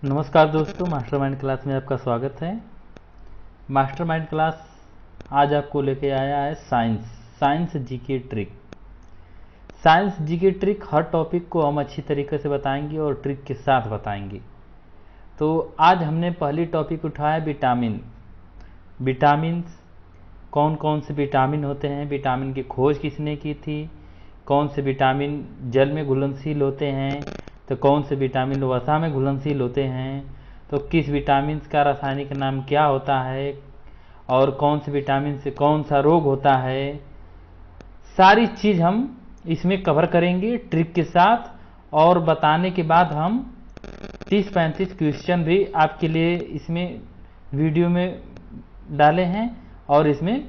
नमस्कार दोस्तों, mastermind class में आपका स्वागत है। मास्टरमाइंड क्लास आज आपको लेके आया है science GK trick. Science GK trick हर टॉपिक को हम अच्छी तरीके से बताएंगे और ट्रिक के साथ बताएंगे। तो आज हमने पहली टॉपिक उठाया विटामिन। कौन कौन से विटामिन होते हैं, विटामिन की खोज किसने की थी, कौन से विटामिन जल में घुलनशील होते हैं, तो कौन से विटामिन वसा में घुलनशील होते हैं, तो किस विटामिन का रासायनिक नाम क्या होता है, और कौन से विटामिन से कौन सा रोग होता है। सारी चीज़ हम इसमें कवर करेंगे ट्रिक के साथ, और बताने के बाद हम 30-35 क्वेश्चन भी आपके लिए इसमें वीडियो में डाले हैं और इसमें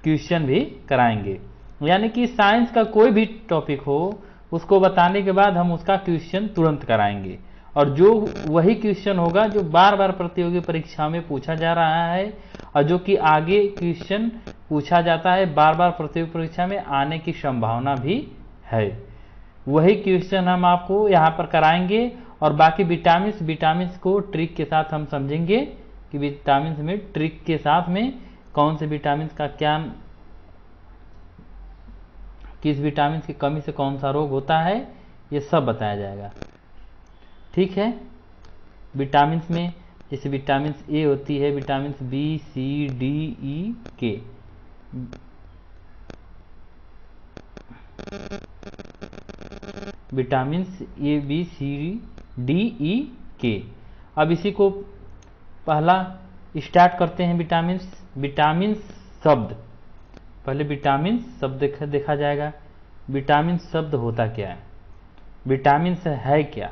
क्वेश्चन भी कराएंगे। यानी कि साइंस का कोई भी टॉपिक हो उसको बताने के बाद हम उसका क्वेश्चन तुरंत कराएंगे, और जो वही क्वेश्चन होगा जो बार बार प्रतियोगी परीक्षा में पूछा जा रहा है, और जो कि आगे क्वेश्चन पूछा जाता है बार बार प्रतियोगी परीक्षा में आने की संभावना भी है, वही क्वेश्चन हम आपको यहाँ पर कराएंगे। और बाकी विटामिन को ट्रिक के साथ हम समझेंगे कि विटामिन में ट्रिक के साथ में कौन से विटामिन का क्या, किस विटामिन की कमी से कौन सा रोग होता है, ये सब बताया जाएगा। ठीक है। विटामिन में जैसे विटामिन ए होती है, vitamin B C D E K. Vitamin A B C D E K. अब इसी को पहला स्टार्ट करते हैं। विटामिन शब्द, पहले विटामिन शब्द देखा जाएगा। विटामिन शब्द होता क्या है, विटामिन है क्या,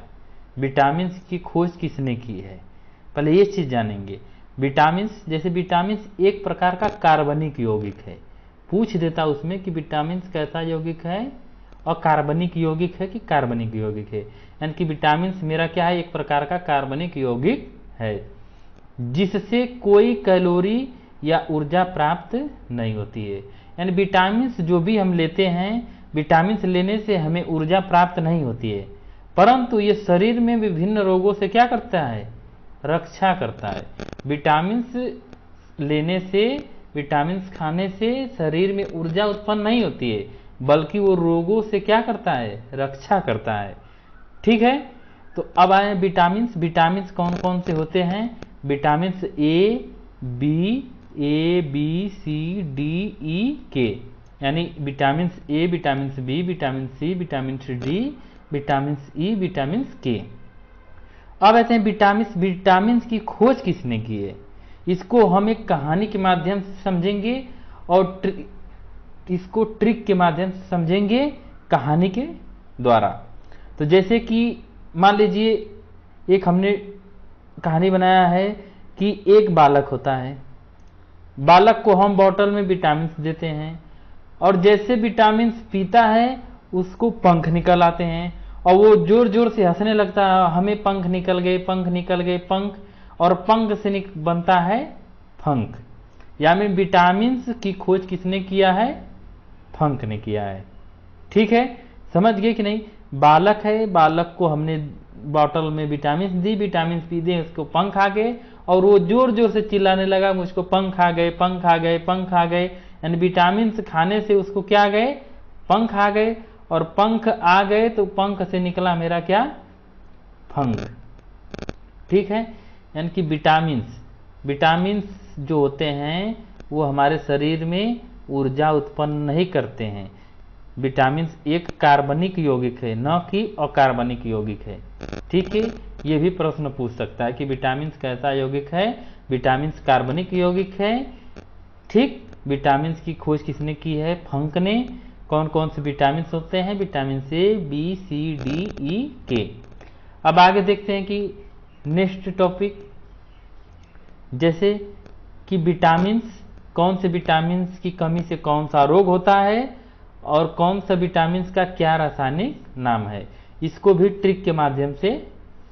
विटामिन की खोज किसने की है, पहले ये चीज जानेंगे। विटामिन जैसे विटामिन एक प्रकार का कार्बनिक यौगिक है, पूछ देता उसमें कि विटामिन कैसा यौगिक है, और कार्बनिक यौगिक है कि कार्बनिक यौगिक है। यानी कि विटामिन मेरा क्या है, एक प्रकार का कार्बनिक यौगिक है जिससे कोई कैलोरी या ऊर्जा प्राप्त नहीं होती है। यानी विटामिन जो भी हम लेते हैं, विटामिन लेने से हमें ऊर्जा प्राप्त नहीं होती है, परंतु ये शरीर में विभिन्न रोगों से क्या करता है, रक्षा करता है। विटामिन लेने से, विटामिन खाने से शरीर में ऊर्जा उत्पन्न नहीं होती है, बल्कि वो रोगों से क्या करता है, रक्षा करता है। ठीक है। तो अब आए विटामिन कौन कौन से होते हैं। Vitamin A B C D E K, यानी vitamin A, vitamin B, vitamin C, vitamin D, vitamin E, vitamin K. अब आते हैं विटामिन की खोज किसने की है। इसको हम एक कहानी के माध्यम से समझेंगे, और इसको ट्रिक के माध्यम से समझेंगे, कहानी के द्वारा। तो जैसे कि मान लीजिए एक हमने कहानी बनाया है कि एक बालक होता है, बालक को हम बोतल में विटामिन देते हैं, और जैसे विटामिन पीता है उसको पंख निकल आते हैं, और वो जोर जोर से हंसने लगता है, हमें पंख निकल गए, पंख निकल गए, पंख, और पंख से बनता है फंक। यानी विटामिन की खोज किसने किया है, फंक ने किया है। ठीक है, समझ गए कि नहीं। बालक है, बालक को हमने बॉटल में विटामिन दी, विटामिन पी दे, उसको पंख आ गए, और वो जोर जोर से चिल्लाने लगा, मुझको पंख आ गए, पंख आ गए, पंख आ गए। यानी विटामिन खाने से उसको क्या गए, पंख आ गए, और पंख आ गए तो पंख से निकला मेरा क्या, फंक। ठीक है। यानी कि विटामिन जो होते हैं वो हमारे शरीर में ऊर्जा उत्पन्न नहीं करते हैं। विटामिन एक कार्बनिक यौगिक है, न कि अकार्बनिक यौगिक है। ठीक है। ये भी प्रश्न पूछ सकता है कि विटामिन कैसा यौगिक है, विटामिन कार्बनिक यौगिक है। ठीक। विटामिन की खोज किसने की है, फंक ने। कौन कौन से विटामिन होते हैं, vitamin A B C D E K. अब आगे देखते हैं कि नेक्स्ट टॉपिक, जैसे कि कौन से विटामिन की कमी से कौन सा रोग होता है, और कौन सा विटामिन का क्या रासायनिक नाम है, इसको भी ट्रिक के माध्यम से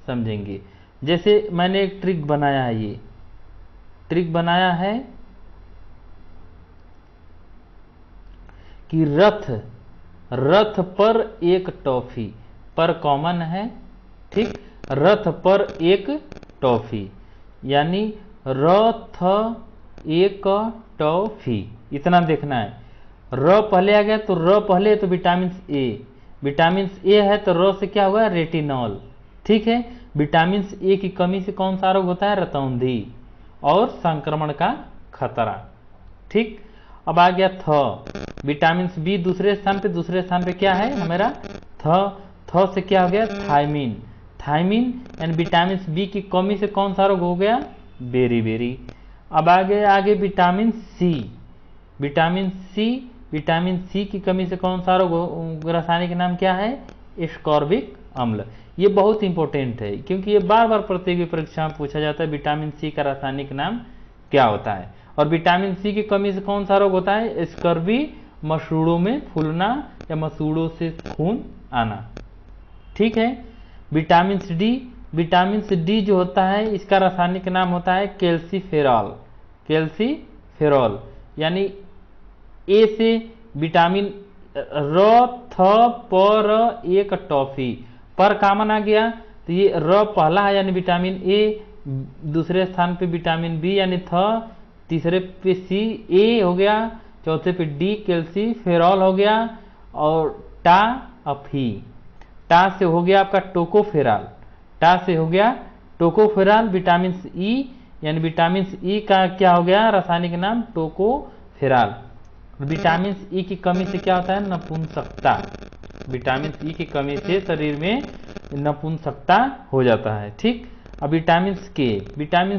समझेंगे। जैसे मैंने एक ट्रिक बनाया है, ये ट्रिक बनाया है कि रथ पर एक टॉफी, पर कॉमन है, ठीक। रथ पर एक टॉफी, यानी रथ एक टॉफी, इतना देखना है। र पहले आ गया तो र पहले तो विटामिन ए, विटामिन ए है तो र से क्या होगा, रेटिनॉल। ठीक है। विटामिन ए की कमी से कौन सा रोग होता है, रतौंधी और संक्रमण का खतरा। ठीक। अब आ गया थ, विटामिन बी दूसरे स्थान पे क्या है हमारा, थ से क्या हो गया, थायमीन। थायमीन यानी विटामिन बी की कमी से कौन सा रोग हो गया, बेरी। अब आगे विटामिन सी, विटामिन सी की कमी से कौन सा रोग, रासायनिक नाम क्या है, एस्कॉर्बिक अम्ल। ये बहुत इंपॉर्टेंट है क्योंकि ये बार बार प्रतियोगी परीक्षा में पूछा जाता है, विटामिन सी का रासायनिक नाम क्या होता है। और विटामिन सी की कमी से कौन सा रोग होता है, स्कर्वी, मसूड़ों में फूलना या मसूड़ों से खून आना। ठीक है। विटामिन डी जो होता है इसका रासायनिक नाम होता है कैल्सीफेरॉल। कैल्सीफेरॉल यानी ए से विटामिन र थ पर एक टॉफी, पर कामन आ गया तो ये र पहला है यानी विटामिन ए, दूसरे स्थान पे विटामिन बी यानी थ, तीसरे पे सी ए हो गया, चौथे पे डी कैल्सीफेरॉल हो गया, और टा अफी, टा से हो गया आपका टोकोफेरॉल, टा से हो गया टोकोफेरॉल। विटामिन ई यानी विटामिन ई का क्या हो गया, रासायनिक नाम टोकोफेरॉल। विटामिन ई की कमी से क्या होता है, नपुंसकता। विटामिन ई की कमी से शरीर में नपुंसकता हो जाता है। ठीक। अब विटामिन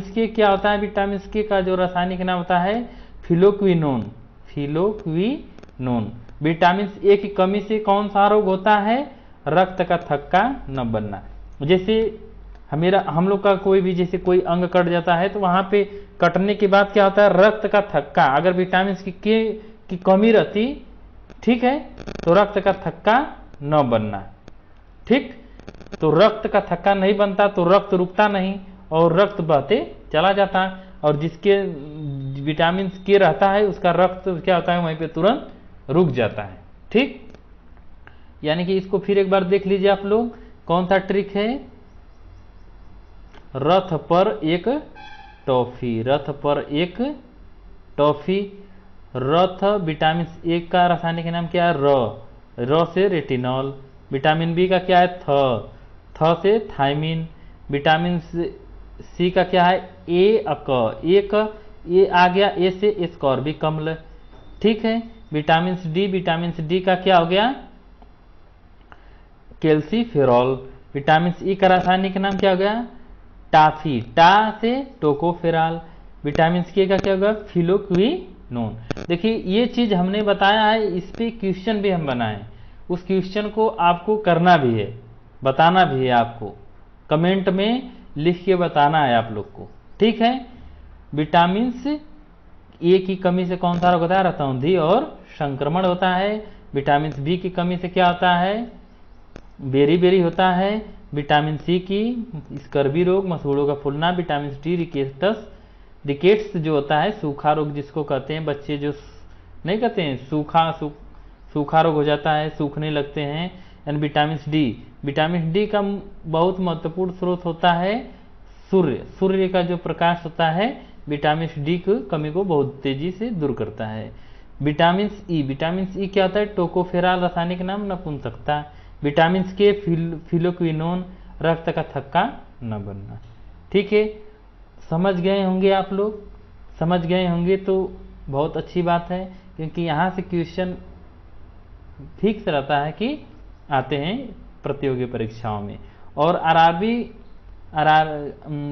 के क्या होता है, विटामिन के का जो रासायनिक नाम होता है फिलोक्विनोन। विटामिन ए की कमी से कौन सा रोग होता है, रक्त का थक्का न बनना। जैसे हम लोग का कोई भी जैसे कोई अंग कट जाता है तो वहां पे कटने के बाद क्या होता है, रक्त का थक्का। अगर विटामिन के की कमी रहती, ठीक है, तो रक्त का थक्का न बनना। ठीक। तो रक्त का थक्का नहीं बनता तो रक्त रुकता नहीं और रक्त बहते चला जाता, और जिसके विटामिन के रहता है उसका रक्त क्या होता है, वहीं पे तुरंत रुक जाता है। ठीक। यानी कि इसको फिर एक बार देख लीजिए आप लोग, कौन सा ट्रिक है, रथ पर एक टॉफी, रथ पर एक टॉफी। रथ विटामिन ए का रासायनिक नाम क्या है, र से रेटिनॉल। विटामिन बी का क्या है, थ से थायमीन। विटामिन सी का क्या है, ए आ गया, ए से एस्कॉर्बिक अम्ल। ठीक है। विटामिन डी का क्या हो गया, कैल्सीफेरॉल। विटामिन ई का रासायनिक नाम क्या हो गया, टाफी, टा से टोकोफेरॉल। विटामिन के का क्या होगा, फिलोक्विनोन। देखिए ये चीज हमने बताया है, इस पे क्वेश्चन भी हम बनाए, उस क्वेश्चन को आपको करना भी है, बताना भी है, आपको कमेंट में लिख के बताना है आप लोग को। ठीक है। विटामिन ए की कमी से कौन सा रोग होता है, रतौंधी और संक्रमण होता है। विटामिन बी की कमी से क्या होता है, बेरी होता है। विटामिन सी की स्कर्वी रोग, मसूड़ों का फूलना। विटामिन डी रिकेट्स जो होता है, सूखा रोग जिसको कहते हैं, बच्चे जो नहीं कहते हैं सूखा रोग हो जाता है, सूखने लगते हैं। एंड विटामिन डी का बहुत महत्वपूर्ण स्रोत होता है सूर्य का जो प्रकाश होता है, विटामिन डी की कमी को बहुत तेजी से दूर करता है। विटामिन ई क्या होता है, टोकोफेरॉल, रासायनिक नाम नपुंसकता। विटामिन के फिलोक्विनोन, रक्त का थक्का न बनना। ठीक है। समझ गए होंगे आप लोग, समझ गए होंगे तो बहुत अच्छी बात है, क्योंकि यहाँ से क्वेश्चन फिक्स रहता है कि आते हैं प्रतियोगी परीक्षाओं में। और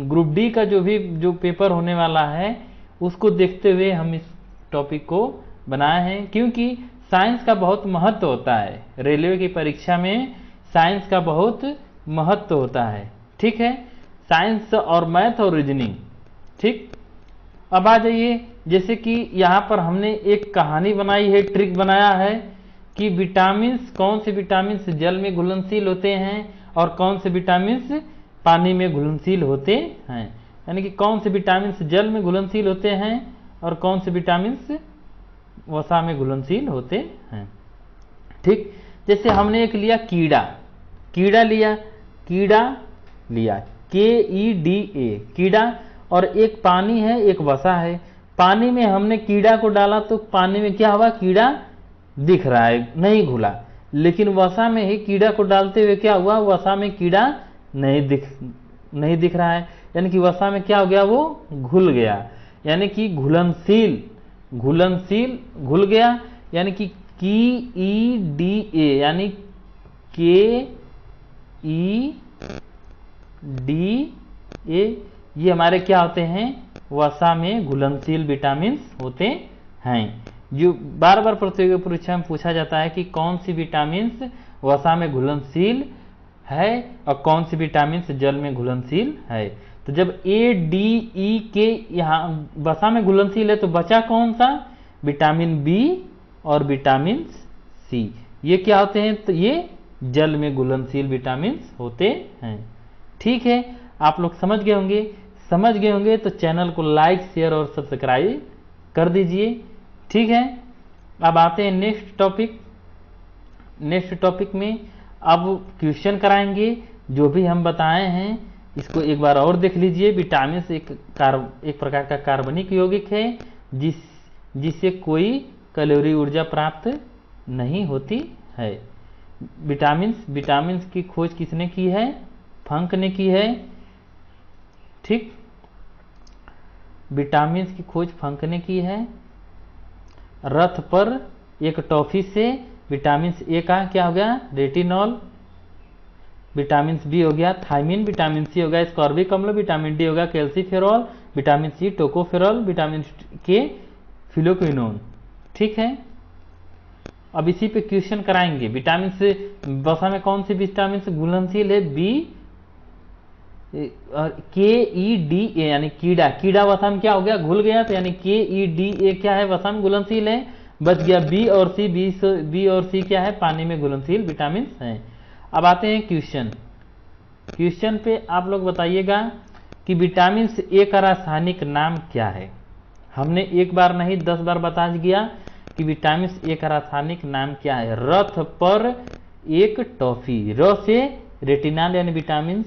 ग्रुप डी का जो पेपर होने वाला है उसको देखते हुए हम इस टॉपिक को बनाए हैं, क्योंकि साइंस का बहुत महत्व होता है, रेलवे की परीक्षा में साइंस का बहुत महत्व होता है। ठीक है। साइंस और मैथ और रीजनिंग। ठीक। अब आ जाइए, जैसे कि यहाँ पर हमने एक कहानी बनाई है, ट्रिक बनाया है कि कौन से विटामिन जल में घुलनशील होते हैं और कौन से विटामिन पानी में घुलनशील होते हैं। यानी कि कौन से विटामिन जल में घुलनशील होते हैं और कौन से विटामिन वसा में घुलनशील होते हैं। ठीक। जैसे हमने एक लिया कीड़ा लिया, कीड़ा लिया। KEDA कीड़ा, और एक पानी है एक वसा है। पानी में हमने कीड़ा को डाला तो पानी में क्या हुआ, कीड़ा दिख रहा है, नहीं घुला। लेकिन वसा में ही कीड़ा को डालते हुए क्या हुआ, वसा में कीड़ा नहीं दिख रहा है, यानी कि वसा में क्या हो गया, वो घुल गया, यानी कि घुलनशील घुल गया। यानी कि KEDA यानी KEDA ये हमारे क्या होते हैं, वसा में घुलनशील विटामिन होते हैं। जो बार बार प्रतियोगी परीक्षा में पूछा जाता है कि कौन सी विटामिन वसा में घुलनशील है और कौन सी विटामिन जल में घुलनशील है। तो जब ADE के यहाँ वसा में घुलनशील है तो बचा कौन सा, विटामिन बी और विटामिन सी। ये क्या होते हैं, तो ये जल में घुलनशील विटामिन होते हैं। ठीक है, आप लोग समझ गए होंगे तो चैनल को लाइक शेयर और सब्सक्राइब कर दीजिए। ठीक है, अब आते हैं नेक्स्ट टॉपिक में। अब क्वेश्चन कराएंगे, जो भी हम बताए हैं इसको एक बार और देख लीजिए। विटामिन एक प्रकार का कार्बनिक यौगिक है जिससे कोई कैलोरी ऊर्जा प्राप्त नहीं होती है। विटामिन की खोज किसने की है, फंक ने की है। ठीक, विटामिन की खोज फंक ने की है। रथ पर एक टॉफी से विटामिन ए का क्या हो गया, रेटिनॉल। विटामिन बी हो गया थायमिन, विटामिन सी हो गया स्कॉर्बिक अम्ल, विटामिन डी हो गया calciferol, vitamin C tocopherol, vitamin K phylloquinone. ठीक है, अब इसी पे क्वेश्चन कराएंगे। विटामिन से वसा में कौन सी विटामिन से घुलनशील है, बी। KEDA यानी कीड़ा वसा में क्या हो गया, घुल गया, तो यानी KEDA क्या है, वसा में घुलनशील है। बच गया बी और सी, बी और सी क्या है, पानी में घुलनशील विटामिन है। अब आते हैं क्वेश्चन पे। आप लोग बताइएगा कि विटामिन ए का रासायनिक नाम क्या है। हमने एक बार नहीं 10 बार बता दिया कि विटामिन ए का रासायनिक नाम क्या है। रथ पर एक टॉफी, र से रेटिनॉल यानी विटामिन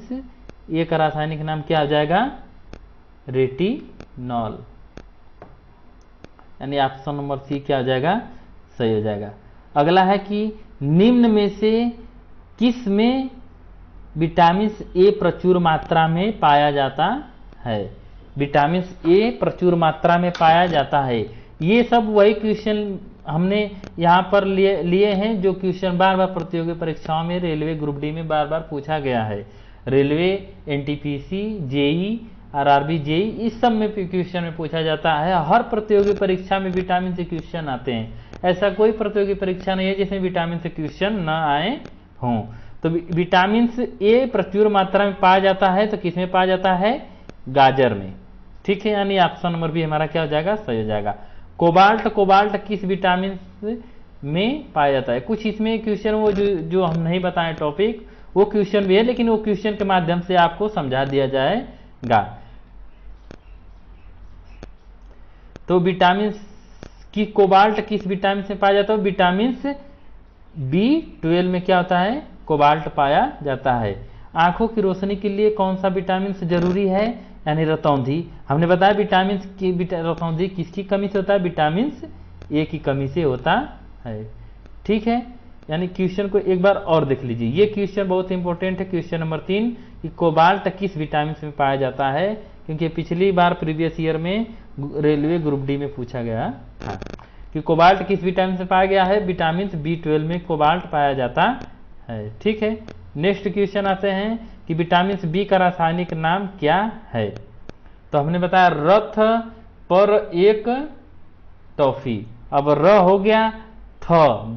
ए का रासायनिक नाम क्या हो जाएगा, रेटिनॉल, यानी ऑप्शन नंबर सी क्या हो जाएगा, सही हो जाएगा। अगला है कि निम्न में से किस में विटामिन ए प्रचुर मात्रा में पाया जाता है। विटामिन ए प्रचुर मात्रा में पाया जाता है। ये सब वही क्वेश्चन हमने यहाँ पर लिए हैं जो क्वेश्चन बार बार प्रतियोगी परीक्षाओं में रेलवे ग्रुप डी में बार बार पूछा गया है। Railway, NTPC, JEE, RRB, JEE इस सब में क्वेश्चन में पूछा जाता है। हर प्रतियोगी परीक्षा में विटामिन से क्वेश्चन आते हैं। ऐसा कोई प्रतियोगी परीक्षा नहीं है जिसमें विटामिन से क्वेश्चन न आए हों। तो विटामिन ए प्रचुर मात्रा में पाया जाता है, तो किसमें पाया जाता है, गाजर में। ठीक है, यानी ऑप्शन नंबर बी हमारा क्या हो जाएगा, सही हो जाएगा। कोबाल्ट किस विटामिन में पाया जाता है। कुछ इसमें क्वेश्चन वो जो हम नहीं बताएं टॉपिक, वो क्वेश्चन भी है, लेकिन वो क्वेश्चन के माध्यम से आपको समझा दिया जाएगा। तो विटामिन की कोबाल्ट किस विटामिन से पाया जाता है, विटामिन B12 में क्या होता है, कोबाल्ट पाया जाता है। आंखों की रोशनी के लिए कौन सा विटामिन जरूरी है, यानी रतौंधी। हमने बताया विटामिन की रतौंधी किसकी कमी से होता है, विटामिन ए की कमी से होता है। ठीक है, यानी क्वेश्चन को एक बार और देख लीजिए। ये क्वेश्चन बहुत इंपॉर्टेंट है, क्वेश्चन नंबर 3 कि कोबाल्ट किस विटामिन में पाया जाता है, क्योंकि पिछली बार प्रीवियस ईयर में रेलवे ग्रुप डी में पूछा गया था कि कोबाल्ट किस विटामिन से पाया गया है, विटामिन B12 में कोबाल्ट पाया जाता है। ठीक है, नेक्स्ट क्वेश्चन आते हैं कि विटामिन बी का रासायनिक नाम क्या है। तो हमने बताया रथ पर एक टॉफी। अब र हो गया, थ,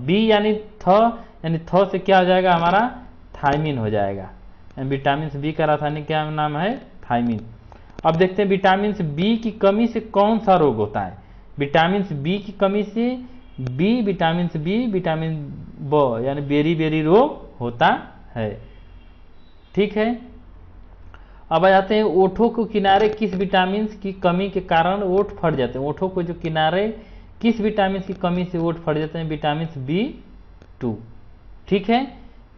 बी यानी थ से क्या हो जाएगा हमारा, थायमिन हो जाएगा। विटामिन बी का रासायनिक क्या नाम है, थायमिन। अब देखते हैं विटामिन बी की कमी से कौन सा रोग होता है। विटामिन बी की कमी से विटामिन ब यानी बेरी रोग होता है। ठीक है, अब आ जाते हैं ओठों को किनारे किस विटामिन की कमी के कारण ओठ फट जाते हैं। ओठों को जो किनारे किस विटामिन की कमी से ओठ फट जाते हैं, विटामिन B2। ठीक है,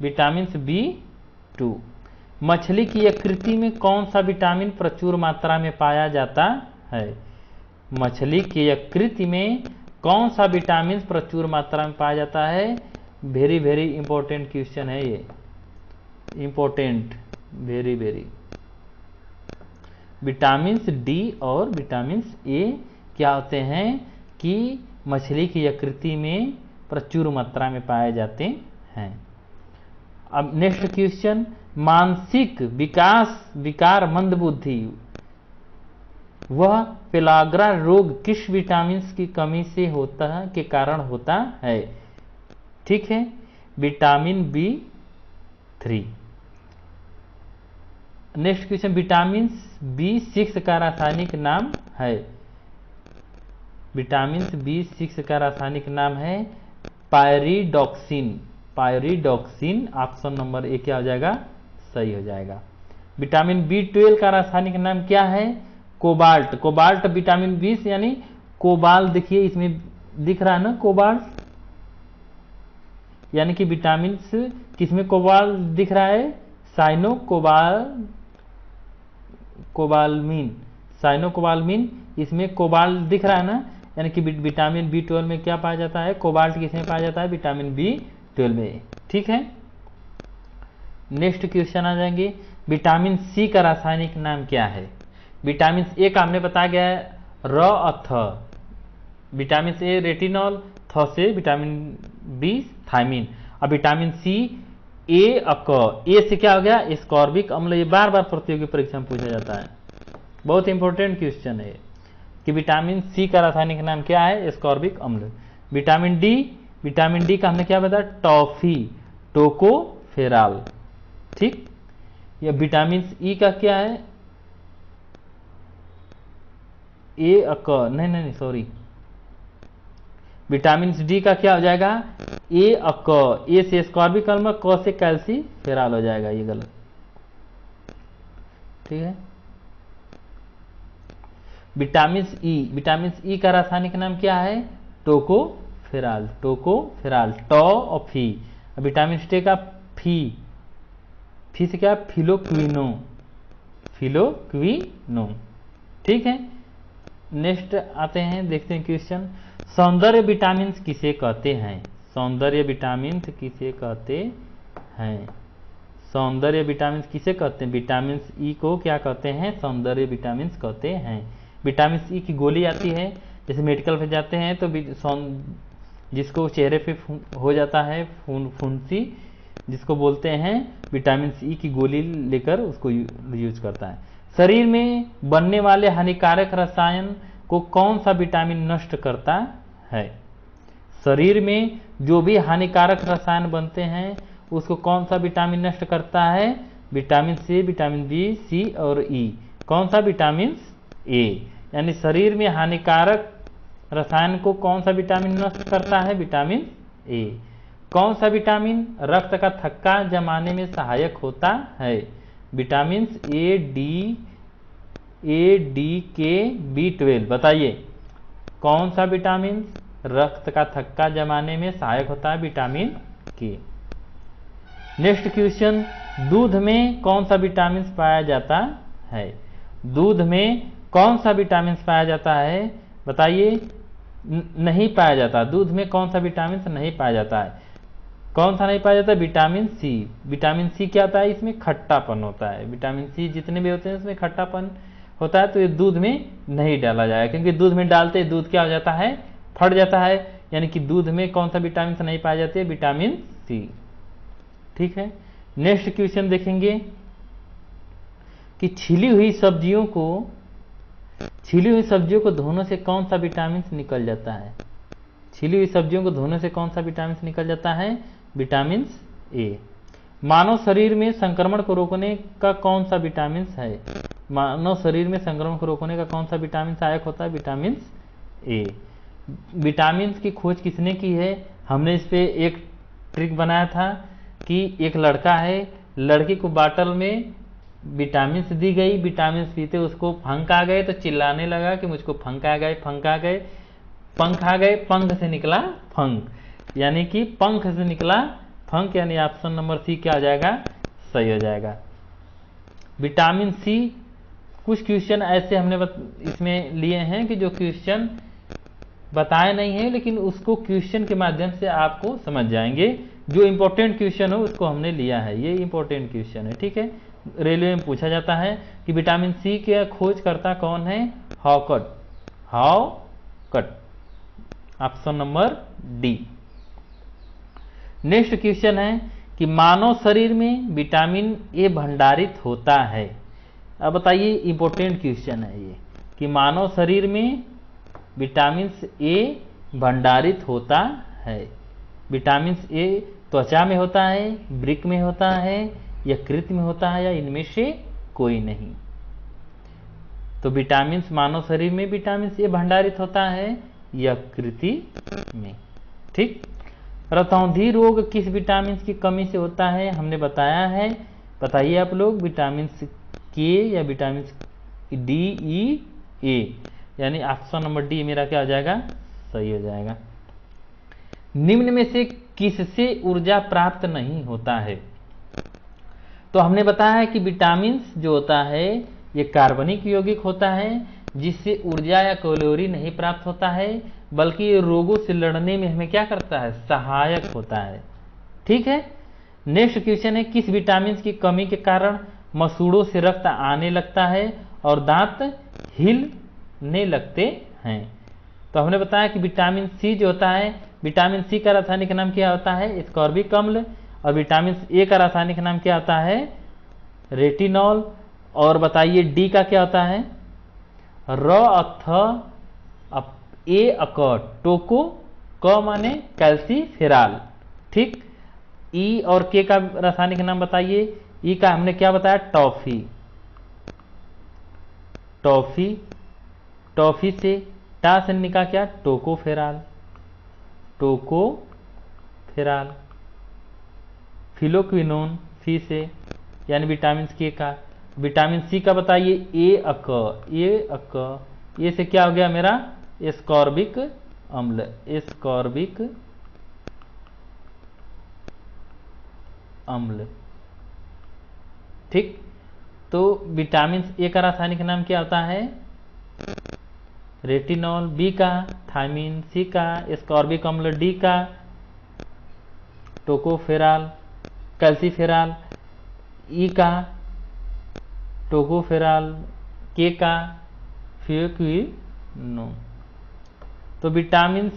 विटामिन B2। मछली की यकृति में कौन सा विटामिन प्रचुर मात्रा में पाया जाता है? मछली की यकृति में कौन सा विटामिन प्रचुर मात्रा में पाया जाता है? वेरी वेरी इंपॉर्टेंट क्वेश्चन है ये, important, very very. Vitamin D और विटामिन ए क्या होते हैं कि मछली की यकृति में प्रचुर मात्रा में पाए जाते हैं। अब नेक्स्ट क्वेश्चन, मानसिक विकार मंदबुद्धि वह पेलाग्रा रोग किस विटामिन की कमी से होता है, के कारण होता है? ठीक है, vitamin B3। Next question, vitamin B6 का रासायनिक नाम है? विटामिन B6 का रासायनिक नाम है pyridoxine. Pyridoxine, option number A क्या हो जाएगा? सही हो जाएगा। विटामिन B12 का रासायनिक नाम क्या है? कोबाल्ट। कोबाल्ट विटामिन 20 यानी कोबाल्ट, देखिए इसमें दिख रहा है ना कोबाल्ट, यानी कि विटामिन किसमें कोबाल्ट दिख रहा है? कोबालमिन, साइनोकोबालमिन, इसमें कोबाल्ट दिख रहा है ना, यानी कि विटामिन B12 में क्या पाया जाता है? कोबाल्ट किसमें पाया जाता है? विटामिन B12 में। ठीक है, नेक्स्ट क्वेश्चन आ जाएंगे, विटामिन C का रासायनिक नाम क्या है? विटामिन ए का हमने बताया गया है थ, विटामिन ए रेटिनॉल, थ से विटामिन बी थायमिन। अब विटामिन सी ए से क्या हो गया? एस्कॉर्बिक अम्ल। ये बार बार प्रतियोगी परीक्षा में पूछा जाता है, बहुत इंपॉर्टेंट क्वेश्चन है कि विटामिन सी का रासायनिक नाम क्या है? एस्कॉर्बिक अम्ल। विटामिन डी का हमने क्या बताया? Toffee, tocopherol. ठीक, या विटामिन ई का क्या है? नहीं सॉरी, विटामिन डी का क्या हो जाएगा? ए से एस्कॉर्बिक अम्ल, क से कैल्सीफेराल हो जाएगा, ये गलत। ठीक है, विटामिन ई का रासायनिक नाम क्या है? Tocopherol, toffee. विटामिन डी का फी से क्या? फिलोक्विनो। ठीक है, नेक्स्ट आते हैं, देखते हैं क्वेश्चन, सौंदर्य विटामिन किसे कहते हैं? सौंदर्य विटामिन किसे कहते हैं? सौंदर्य विटामिन किसे कहते हैं? विटामिन ई को क्या कहते हैं? सौंदर्य विटामिन कहते हैं। विटामिन ई की गोली आती है, जैसे मेडिकल पे जाते हैं तो जिसको चेहरे पे हो जाता है फुंसी, जिसको बोलते हैं विटामिन ई की गोली लेकर उसको यूज करता है। शरीर में बनने वाले हानिकारक रसायन को कौन सा विटामिन नष्ट करता है? शरीर में जो भी हानिकारक रसायन बनते हैं उसको कौन सा विटामिन नष्ट करता है? विटामिन सी, विटामिन बी, सी और ई। कौन सा? Vitamin A. यानी शरीर में हानिकारक रसायन को कौन सा विटामिन नष्ट करता है? Vitamin A. कौन सा विटामिन रक्त का थक्का जमाने में सहायक होता है? विटामिन ए, डी, के, B12। बताइए कौन सा विटामिन रक्त का थक्का जमाने में सहायक होता है? विटामिन के। नेक्स्ट क्वेश्चन, दूध में कौन सा विटामिन पाया जाता है? दूध में कौन सा विटामिन पाया जाता है? बताइए। नहीं पाया जाता। दूध में कौन सा विटामिन नहीं पाया जाता है? कौन सा नहीं पाया जाता? Vitamin C. विटामिन सी क्या होता है? इसमें खट्टापन होता है। विटामिन सी जितने भी होते हैं उसमें खट्टापन होता है, तो ये दूध में नहीं डाला जाएगा, क्योंकि दूध में डालते ही दूध क्या हो जाता है? फट जाता है। यानी कि दूध में कौन सा विटामिन नहीं पाया जाती है? Vitamin C. ठीक है, नेक्स्ट क्वेश्चन देखेंगे कि छिली हुई सब्जियों को धोने से कौन सा विटामिन निकल जाता है? छिली हुई सब्जियों को धोने से कौन सा विटामिन निकल जाता है? Vitamin A. मानव शरीर में संक्रमण को रोकने का कौन सा विटामिन है? मानव शरीर में संक्रमण को रोकने का कौन सा विटामिन सहायक होता है? Vitamin A. विटामिन की खोज किसने की है? हमने इस पे एक ट्रिक बनाया था कि एक लड़का है, लड़की को बाटल में विटामिन दी गई, विटामिन पीते उसको फंक आ गए, तो चिल्लाने लगा कि मुझको फंक आ गए, पंख आ गए, पंख से निकला फंक, यानी कि पंख से निकला फंक, यानी ऑप्शन नंबर सी क्या आ जाएगा? सही हो जाएगा। विटामिन सी, कुछ क्वेश्चन ऐसे हमने इसमें लिए हैं कि जो क्वेश्चन बताए नहीं है, लेकिन उसको क्वेश्चन के माध्यम से आपको समझ जाएंगे। जो इंपॉर्टेंट क्वेश्चन हो उसको हमने लिया है, ये इंपॉर्टेंट क्वेश्चन है, ठीक है। रेलवे में पूछा जाता है कि विटामिन सी के खोजकर्ता कौन है? हाउकट, option number D. Next question है कि मानव शरीर में विटामिन ए भंडारित होता है। अब बताइए, इंपॉर्टेंट क्वेश्चन है ये कि मानव शरीर में विटामिन ए भंडारित होता है। विटामिन ए त्वचा में होता है, वृक्क में होता है, यकृत में होता है, या इनमें से कोई नहीं। तो विटामिन मानव शरीर में विटामिन ए भंडारित होता है यकृति में, ठीक। रतौंधी रोग किस विटामिन की कमी से होता है? हमने बताया है, बताइए आप लोग, विटामिन के या विटामिन डी, ई, ए, यानी ऑप्शन नंबर डी मेरा क्या हो जाएगा? सही हो जाएगा। निम्न में से किससे ऊर्जा प्राप्त नहीं होता है? तो हमने बताया है कि विटामिन जो होता है ये कार्बनिक यौगिक होता है, जिससे ऊर्जा या कैलोरी नहीं प्राप्त होता है, बल्कि ये रोगों से लड़ने में हमें क्या करता है? सहायक होता है, ठीक है। नेक्स्ट क्वेश्चन है, किस विटामिन की कमी के कारण मसूड़ों से रक्त आने लगता है और दांत हिलने लगते हैं? तो हमने बताया कि विटामिन सी जो होता है, विटामिन सी का रासायनिक नाम क्या होता है? स्कॉर्बिक अम्ल। और विटामिन ए का रासायनिक नाम क्या होता है? रेटिनॉल। और बताइए डी का क्या होता है? ए अकॉर्ड, टोको, क माने कैल्सीफेराल, ठीक। ई और के का रासायनिक नाम बताइए। ई का हमने क्या बताया? टॉफी। टॉफी, टॉफी से टा से निका क्या? Tocopherol, tocopherol. फिलोक्विनोन, फी से, यानी विटामिन के का। विटामिन सी का बताइए? ए अक, ये से क्या हो गया मेरा? एस्कॉर्बिक अम्ल, एस्कॉर्बिक अम्ल, ठीक। तो विटामिन ए का रासायनिक नाम क्या होता है? रेटिनॉल। बी का थायमिन। सी का एस्कॉर्बिक अम्ल। डी का टोकोफेराल, कैल्सीफेराल। ई का टोकोफेराल। के का फियोक्विनोन। तो विटामिन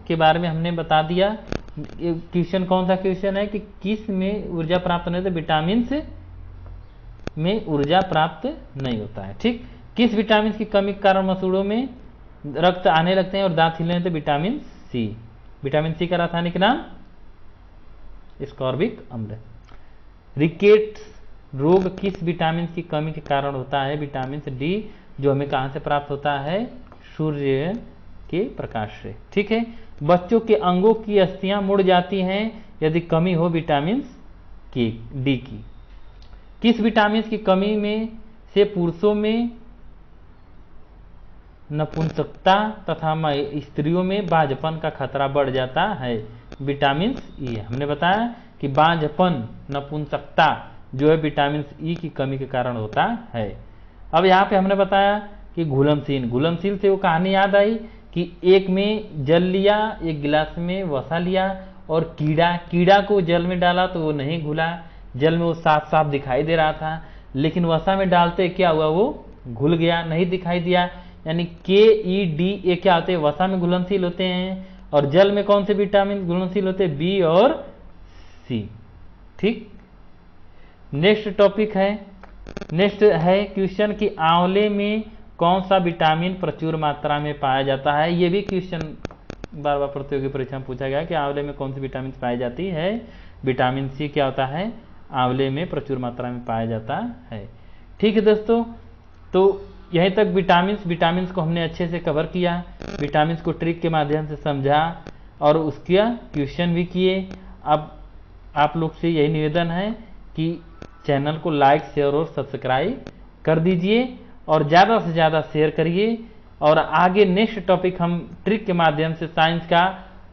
के बारे में हमने बता दिया। क्वेश्चन कौन सा क्वेश्चन है कि किस में ऊर्जा प्राप्त नहीं होती? विटामिन में ऊर्जा प्राप्त नहीं होता है, ठीक। किस विटामिन की कमी के कारण मसूड़ों में रक्त आने लगते हैं और दांत हिलने लगते हैं? Vitamin C. विटामिन सी का रासायनिक नाम? स्कॉर्बिक अम्ल। रिकेट्स रोग किस विटामिन की कमी के कारण होता है? विटामिन डी, जो हमें कहां से प्राप्त होता है? सूर्य के प्रकाश से, ठीक है। बच्चों के अंगों की अस्थियां मुड़ जाती हैं यदि कमी हो विटामिन डी की। किस विटामिन की कमी में से पुरुषों में नपुंसकता तथा स्त्रियों में बांझपन का खतरा बढ़ जाता है? Vitamin E. हमने बताया कि बांझपन, नपुंसकता जो है विटामिन ई की कमी के कारण होता है। अब यहाँ पे हमने बताया कि घुलनशील, घुलनशील से वो कहानी याद आई कि एक में जल लिया, एक गिलास में वसा लिया, और कीड़ा को जल में डाला तो वो नहीं घुला। जल में वो साफ साफ दिखाई दे रहा था, लेकिन वसा में डालते क्या हुआ? वो घुल गया, नहीं दिखाई दिया। यानी के, ई, डी, ए क्या होते हैं? वसा में घुलनशील होते हैं। और जल में कौन से विटामिन घुलनशील होते हैं? बी और सी, ठीक। नेक्स्ट टॉपिक है, नेक्स्ट है क्वेश्चन कि आंवले में कौन सा विटामिन प्रचुर मात्रा में पाया जाता है? ये भी क्वेश्चन बार बार प्रतियोगी परीक्षा में पूछा गया कि आंवले में कौन सी विटामिन पाई जाती है? विटामिन सी क्या होता है? आंवले में प्रचुर मात्रा में पाया जाता है, ठीक है दोस्तों। तो यहीं तक विटामिन को हमने अच्छे से कवर किया, विटामिन को ट्रिक के माध्यम से समझा और उसका क्वेश्चन भी किए। अब आप लोग से यही निवेदन है कि चैनल को लाइक, शेयर और सब्सक्राइब कर दीजिए और ज़्यादा से ज़्यादा शेयर करिए। और आगे नेक्स्ट टॉपिक हम ट्रिक के माध्यम से साइंस का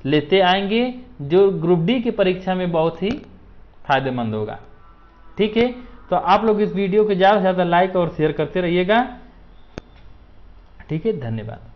लेते आएंगे, जो ग्रुप डी की परीक्षा में बहुत ही फायदेमंद होगा, ठीक है। तो आप लोग इस वीडियो को ज़्यादा से ज़्यादा लाइक और शेयर करते रहिएगा। ठीक है, धन्यवाद।